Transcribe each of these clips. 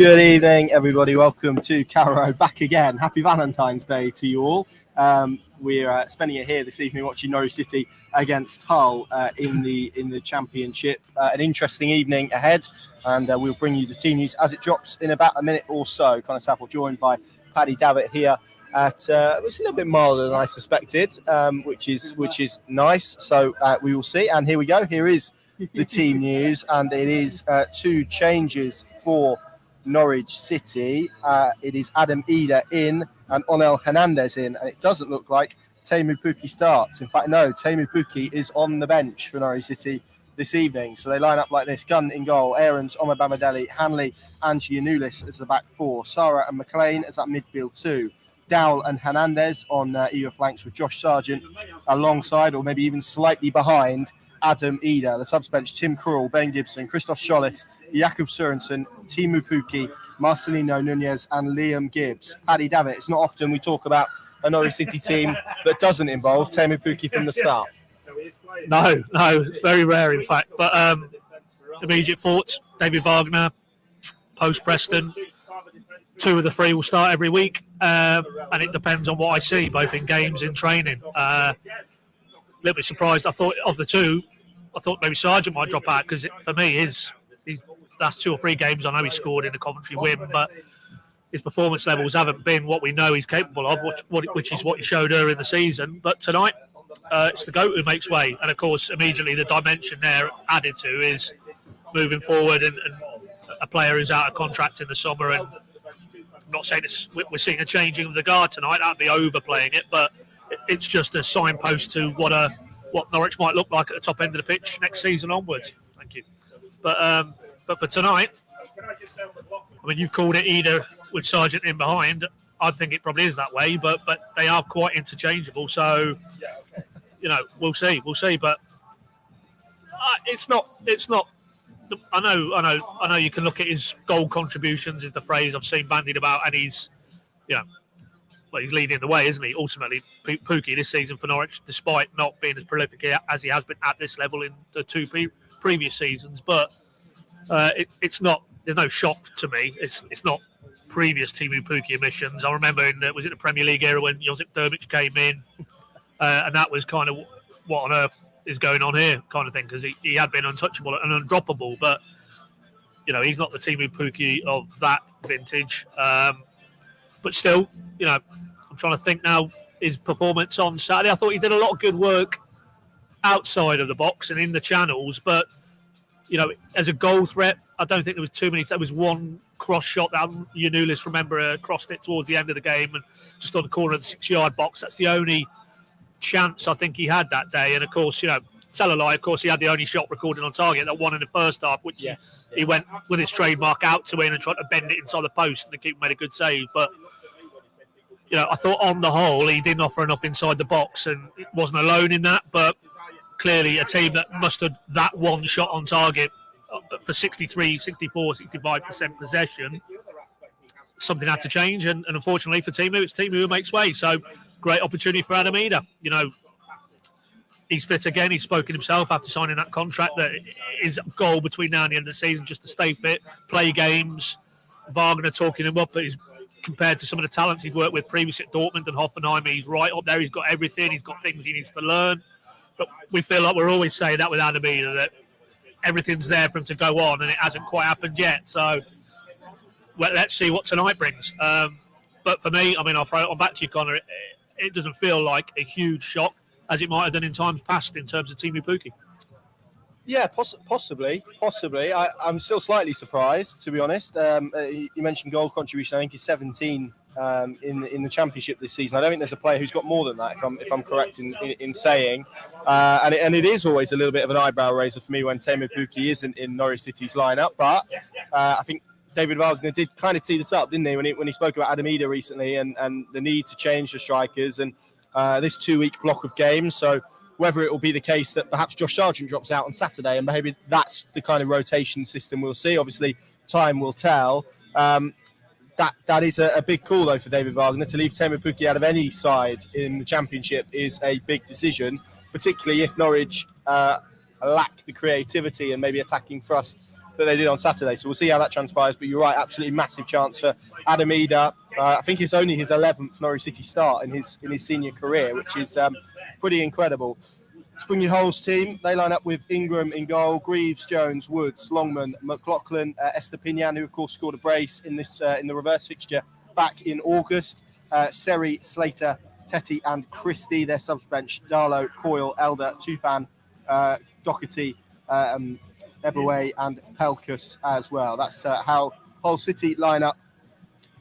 Good evening, everybody. Welcome to Carrow Road back again. Happy Valentine's Day to you all. We're spending it here this evening watching Norwich City against Hull in the Championship. An interesting evening ahead, and we'll bring you the team news as it drops in about a minute or so. Connor Saffel joined by Paddy Davitt here. It was a little bit milder than I suspected, which is nice. So we will see. And here we go. Here is the team news, and it is two changes for Norwich City. It is Adam Idah in and Onel Hernandez in, and it doesn't look like Teemu Pukki starts. In fact, no, Teemu Pukki is on the bench for Norwich City this evening. So they line up like this: Gunn in goal, Aarons, Omar Bamadeli, Hanley and Giannoulis as the back four, Sarah and McLean as that midfield two, Dowell and Hernandez on either flanks, with Josh Sargent alongside or maybe even slightly behind Adam Idah. The subs bench: Tim Krul, Ben Gibson, Christoph Schollis, Jakub Sørensen, Teemu Pukki, Marcelino Nunez and Liam Gibbs. Paddy Davitt, it's not often we talk about a Norwich City team that doesn't involve Teemu Pukki from the start. No, it's very rare in fact. But immediate thoughts: David Wagner, post Preston. 2 of the 3 will start every week, and it depends on what I see, both in games and training. A little bit surprised. I thought of the 2, I thought maybe Sargent might drop out, because for me, his last 2 or 3 games, I know he scored in the Coventry win, but his performance levels haven't been what we know he's capable of, which is what he showed earlier in the season. But tonight, it's the GOAT who makes way. And of course, immediately the dimension there added to is moving forward and a player who's out of contract in the summer. And I'm not saying we're seeing a changing of the guard tonight, that'd be overplaying it, but it's just a signpost to what Norwich might look like at the top end of the pitch next season onwards. Thank you. But for tonight, I mean, you've called it Idah with Sargent in behind. I think it probably is that way, but they are quite interchangeable. So, we'll see. But it's not. I know. You can look at his goal contributions, is the phrase I've seen bandied about, and he's leading the way, isn't he? Ultimately, Pukki this season for Norwich, despite not being as prolific as he has been at this level in the 2 previous seasons. But it's not. There's no shock to me. It's not previous Teemu Pukki emissions. I remember was it the Premier League era when Josip Drmic came in, and that was kind of what on earth is going on here, kind of thing, because he had been untouchable and undroppable. But he's not the Teemu Pukki of that vintage. But still, I'm trying to think now, his performance on Saturday, I thought he did a lot of good work outside of the box and in the channels, but, as a goal threat, I don't think there was too many. There was one cross shot that Giannoulis, crossed it towards the end of the game and just on the corner of the 6-yard box. That's the only chance I think he had that day. And, of course, tell a lie, of course, he had the only shot recorded on target, that one in the first half, which he went with his trademark out to win and tried to bend it inside the post, and the keeper made a good save. But I thought on the whole he didn't offer enough inside the box, and it wasn't alone in that. But clearly a team that mustered that one shot on target for 63, 64, 65% possession, something had to change. And unfortunately for Teemu, it's Teemu who makes way. So great opportunity for Adam Idah. He's fit again. He's spoken himself after signing that contract that his goal between now and the end of the season just to stay fit, play games. Wagner talking him up, but he's compared to some of the talents he's worked with previously at Dortmund and Hoffenheim, he's right up there. He's got everything. He's got things he needs to learn. But we feel like we're always saying that with Adam Idah, that everything's there for him to go on, and it hasn't quite happened yet. So let's see what tonight brings. But for me, I mean, I'll throw it on back to you, Connor. It doesn't feel like a huge shock as it might have done in times past in terms of Teemu Pukki. Yeah, possibly. I'm still slightly surprised, to be honest. You mentioned goal contribution. I think he's 17 in the Championship this season. I don't think there's a player who's got more than that, if I'm correct in saying. And it is always a little bit of an eyebrow raiser for me when Teemu Pukki isn't in Norwich City's lineup. But I think David Wagner did kind of tee this up, didn't he, when he spoke about Adam Idah recently and the need to change the strikers and this 2-week block of games. So whether it will be the case that perhaps Josh Sargent drops out on Saturday, and maybe that's the kind of rotation system we'll see. Obviously, time will tell. That is a big call, though, for David Wagner. To leave Teemu Pukki out of any side in the Championship is a big decision, particularly if Norwich lack the creativity and maybe attacking thrust that they did on Saturday. So we'll see how that transpires. But you're right, absolutely massive chance for Adam Idah. I think it's only his 11th Norwich City start in his senior career, which is pretty incredible. Springy Holes team, they line up with Ingram in goal, Greaves, Jones, Woods, Longman, McLaughlin, Estepinian, who of course scored a brace in the reverse fixture back in August. Seri, Slater, Tetty and Christie. Their subs bench, Darlow, Coyle, Elder, Tufan, Doherty, Ebaway and Pelkus as well. That's how Hull City line up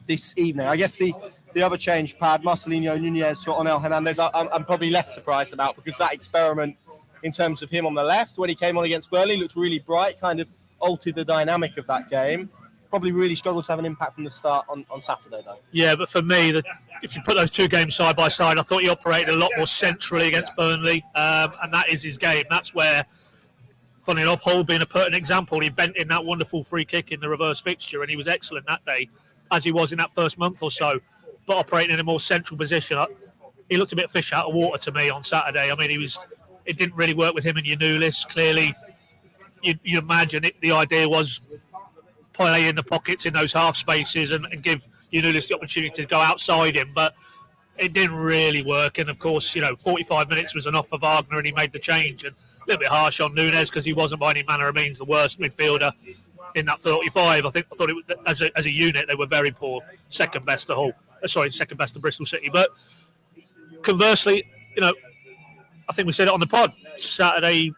this evening. I guess the other change, Pad, Marcelino Nunez for Onel Hernandez, I'm probably less surprised about, because that experiment in terms of him on the left when he came on against Burnley looked really bright, kind of altered the dynamic of that game. Probably really struggled to have an impact from the start on Saturday, though. Yeah, but for me, if you put those two games side by side, I thought he operated a lot more centrally against Burnley, and that is his game. That's where, funny enough, Hull being a pertinent example, he bent in that wonderful free kick in the reverse fixture, and he was excellent that day, as he was in that first month or so, but operating in a more central position. He looked a bit fish out of water to me on Saturday. I mean, it didn't really work with him and Yanulis. Clearly, you imagine the idea was play in the pockets in those half spaces and give Yanulis the opportunity to go outside him, but it didn't really work. And of course, 45 minutes was enough for Wagner, and he made the change. And a little bit harsh on Nunez, because he wasn't by any manner of means the worst midfielder in that 35. I thought it was, as a unit, they were very poor. Second best to Hull. Second best to Bristol City. But conversely, I think we said it on the pod Sunday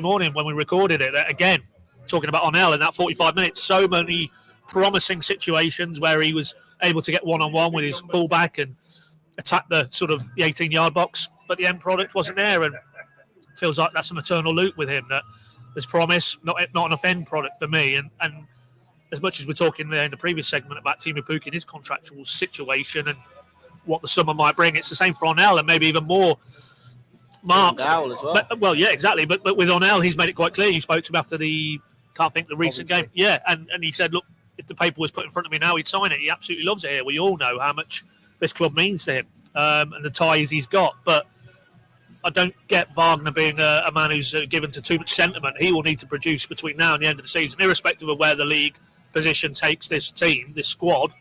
morning when we recorded it, that again, talking about Onel in that 45 minutes, so many promising situations where he was able to get one-on-one with his fullback and attack the 18-yard box, but the end product wasn't there, and it feels like that's an eternal loop with him, that there's promise, not enough end product for me. And as much as we're talking there in the previous segment about Teemu Pukki and his contractual situation and what the summer might bring, it's the same for Onel, and maybe even more marked. Dowell as well. Well, yeah, exactly. But with Onel, he's made it quite clear. You spoke to him after the recent game. Yeah, and he said, look, if the paper was put in front of me now, he'd sign it. He absolutely loves it here. We all know how much this club means to him, and the ties he's got. But I don't get Wagner being a man who's given to too much sentiment. He will need to produce between now and the end of the season, irrespective of where the league position takes this team, this squad.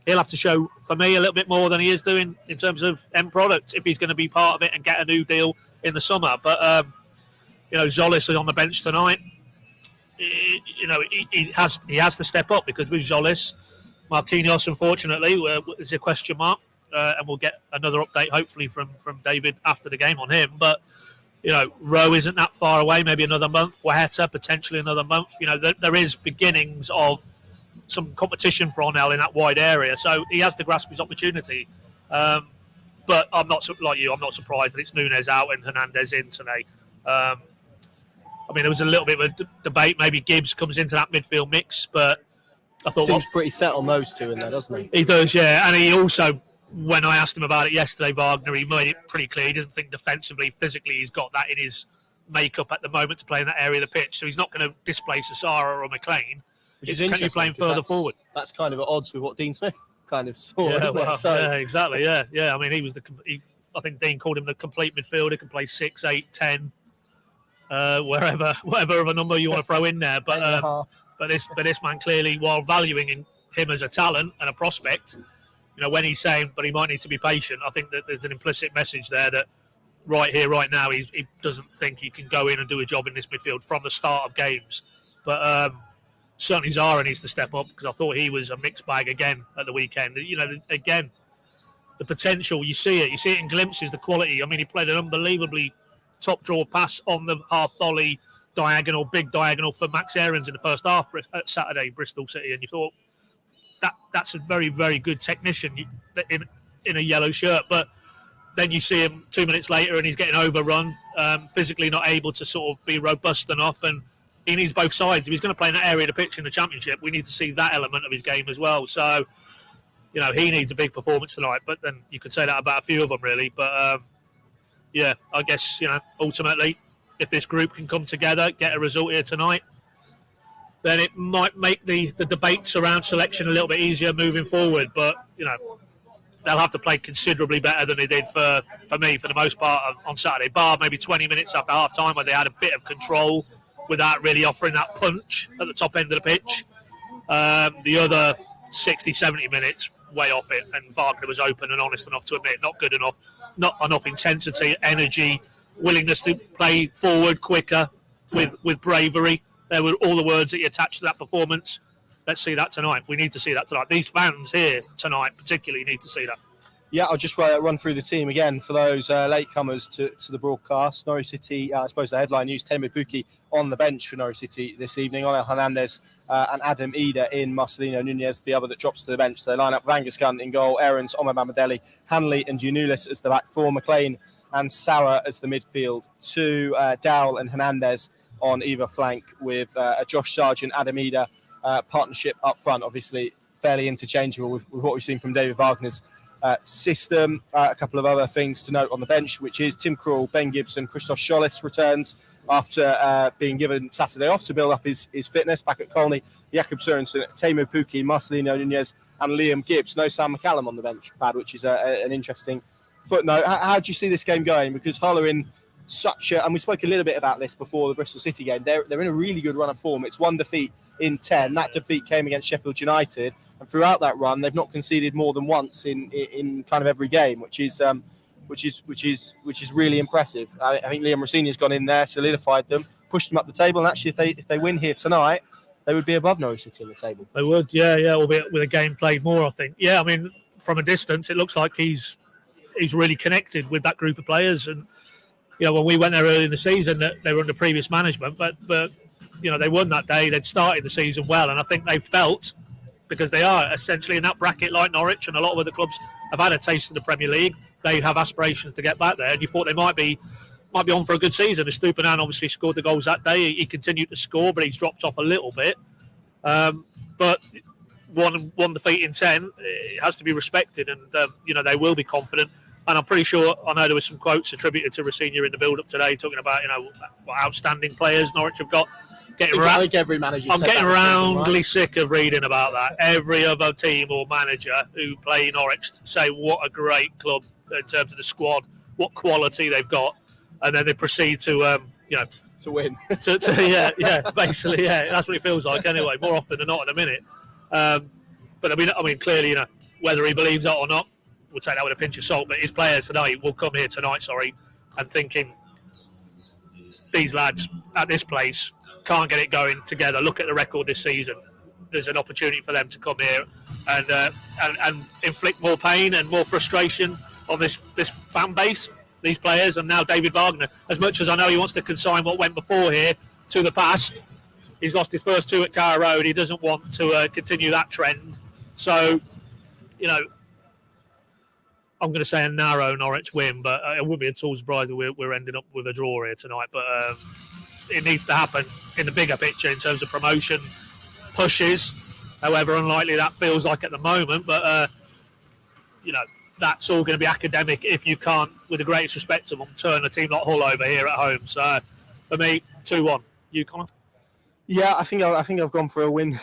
He'll have to show, for me, a little bit more than he is doing in terms of end product if he's going to be part of it and get a new deal in the summer. But, Zolis is on the bench tonight. He has to step up, because with Zolis, Marquinhos, unfortunately, is a question mark. And we'll get another update, hopefully, from David after the game on him. But, Rowe isn't that far away, maybe another month. Guaita, potentially another month. There is beginnings of some competition for Onel in that wide area. So he has to grasp his opportunity. But I'm not, like you, I'm not surprised that it's Nunez out and Hernandez in today. There was a little bit of a debate. Maybe Gibbs comes into that midfield mix, but I thought... Seems pretty set on those two in there, doesn't he? He does, yeah. And he also... When I asked him about it yesterday, Wagner, he made it pretty clear he doesn't think defensively, physically, he's got that in his makeup at the moment to play in that area of the pitch. So he's not going to displace Asara or McLean. Which is interesting. Can you play him further forward? That's kind of at odds with what Dean Smith kind of saw, isn't it? So, yeah, exactly. Yeah. I mean, he was I think Dean called him the complete midfielder. Can play 6, 8, 10, whatever of a number you want to throw in there. But this man clearly, while valuing him as a talent and a prospect, when he's saying, but he might need to be patient, I think that there's an implicit message there that right here, right now, he doesn't think he can go in and do a job in this midfield from the start of games. But certainly Zara needs to step up, because I thought he was a mixed bag again at the weekend. Again, the potential, you see it in glimpses, the quality. I mean, he played an unbelievably top draw pass on the half volley big diagonal for Max Aarons in the first half at Saturday, Bristol City, and you thought, that's a very, very good technician in a yellow shirt. But then you see him 2 minutes later and he's getting overrun, physically not able to sort of be robust enough, and he needs both sides. If he's going to play in that area of the pitch in the Championship, we need to see that element of his game as well. So, he needs a big performance tonight, but then you could say that about a few of them, really. But, I guess, ultimately, if this group can come together, get a result here tonight, then it might make the debates around selection a little bit easier moving forward. But, they'll have to play considerably better than they did for me, for the most part, on Saturday. Bar maybe 20 minutes after half-time where they had a bit of control. without really offering that punch at the top end of the pitch. The other 60, 70 minutes, way off it, and Wagner was open and honest enough to admit not good enough, not enough intensity, energy, willingness to play forward quicker with bravery. There were all the words that he attached to that performance. Let's see that tonight. We need to see that tonight. These fans here tonight particularly need to see that. Yeah, I'll just run through the team again for those latecomers to the broadcast. Norwich City, I suppose the headline news, Teemu Pukki on the bench for Norwich City this evening. Onel Hernandez and Adam Idah in, Marcelino Nunez, the other that drops to the bench. So they line up with Angus Gunn in goal, Aarons, Omar Mamadeli, Hanley and Giannoulis as the back four, McLean and Sauer as the midfield two, Dowell and Hernandez on either flank with a Josh Sargent, Adam Idah partnership up front, obviously fairly interchangeable with what we've seen from David Wagner's system. A couple of other things to note on the bench, which is Tim Krul, Ben Gibson, Christos Schollis returns after being given Saturday off to build up his fitness back at Colney. Jakob Sørensen, Teemu Pukki, Marcelino Nunez and Liam Gibbs. No Sam McCallum on the bench, Pad, which is an interesting footnote. How do you see this game going? Because Hull are in such a, and we spoke a little bit about this before the Bristol City game, they're in a really good run of form. It's one defeat in 10. That defeat came against Sheffield United. And throughout that run, they've not conceded more than once in kind of every game, which is really impressive. I think Liam Rossini's gone in there, solidified them, pushed them up the table, and actually, if they win here tonight, they would be above Norwich City on the table. They would, yeah, albeit with a game played more, I think. Yeah, I mean, from a distance, it looks like he's really connected with that group of players. And when we went there early in the season, they were under previous management, but they won that day. They'd started the season well, and I think they felt, because they are essentially in that bracket like Norwich and a lot of other clubs have had a taste of the Premier League. They have aspirations to get back there, and you thought they might be on for a good season. Estupiñán obviously scored the goals that day. He continued to score, but he's dropped off a little bit. But one defeat in 10, it has to be respected, and they will be confident. And I'm pretty sure, I know there were some quotes attributed to Rossini in the build-up today, talking about what outstanding players Norwich have got. I think every manager. I'm getting roundly sick of reading about that. Every other team or manager who play Norwich say what a great club in terms of the squad, what quality they've got, and then they proceed to win. Basically, that's what it feels like anyway. More often than not, in a minute. But I mean, clearly, whether he believes that or not, we'll take that with a pinch of salt. But his players tonight will come here tonight, and thinking these lads at this place can't get it going together. Look at the record this season. There's an opportunity for them to come here and inflict more pain and more frustration on this fan base, these players, and now David Wagner. As much as I know he wants to consign what went before here to the past, he's lost his first two at Carrow Road. He doesn't want to continue that trend. So, I'm going to say a narrow Norwich win, but it wouldn't be at all surprised that we're ending up with a draw here tonight. But it needs to happen in the bigger picture in terms of promotion pushes. However unlikely that feels like at the moment, but that's all going to be academic if you can't, with the greatest respect to them, turn a team like Hull over here at home. So for me, 2-1. You, Connor? Yeah, I think I've gone for a win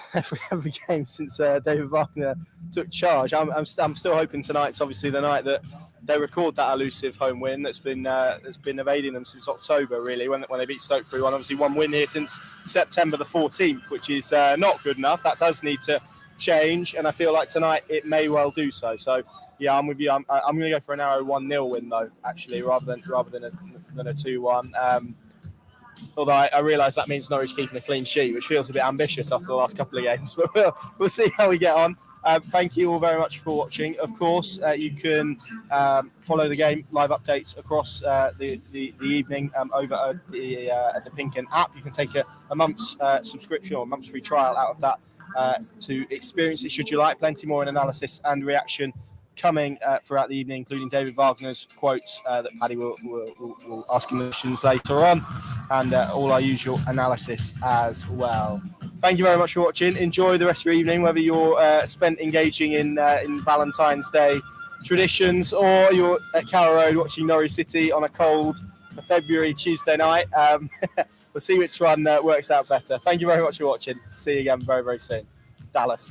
every game since David Wagner took charge. I'm still hoping tonight's obviously the night that they record that elusive home win that's been evading them since October, really, when they beat Stoke 3-1. Obviously, one win here since September the 14th, which is not good enough. That does need to change, and I feel like tonight it may well do so. So, yeah, I'm with you. I'm going to go for a narrow 1-0 win, though, actually, rather than a 2-1. Although I realise that means Norwich keeping a clean sheet, which feels a bit ambitious after the last couple of games. But we'll see how we get on. Thank you all very much for watching. Of course, you can follow the game live updates across the evening over at the Pinkin app. You can take a month's subscription or a month's free trial out of that to experience it, should you like. Plenty more in analysis and reaction coming throughout the evening, including David Wagner's quotes that Paddy will ask him questions later on, and all our usual analysis as well. Thank you very much for watching. Enjoy the rest of your evening, whether you're spent engaging in Valentine's Day traditions or you're at Carrow Road watching Norwich City on a cold February Tuesday night. We'll see which one works out better. Thank you very much for watching. See you again very, very soon. Dallas.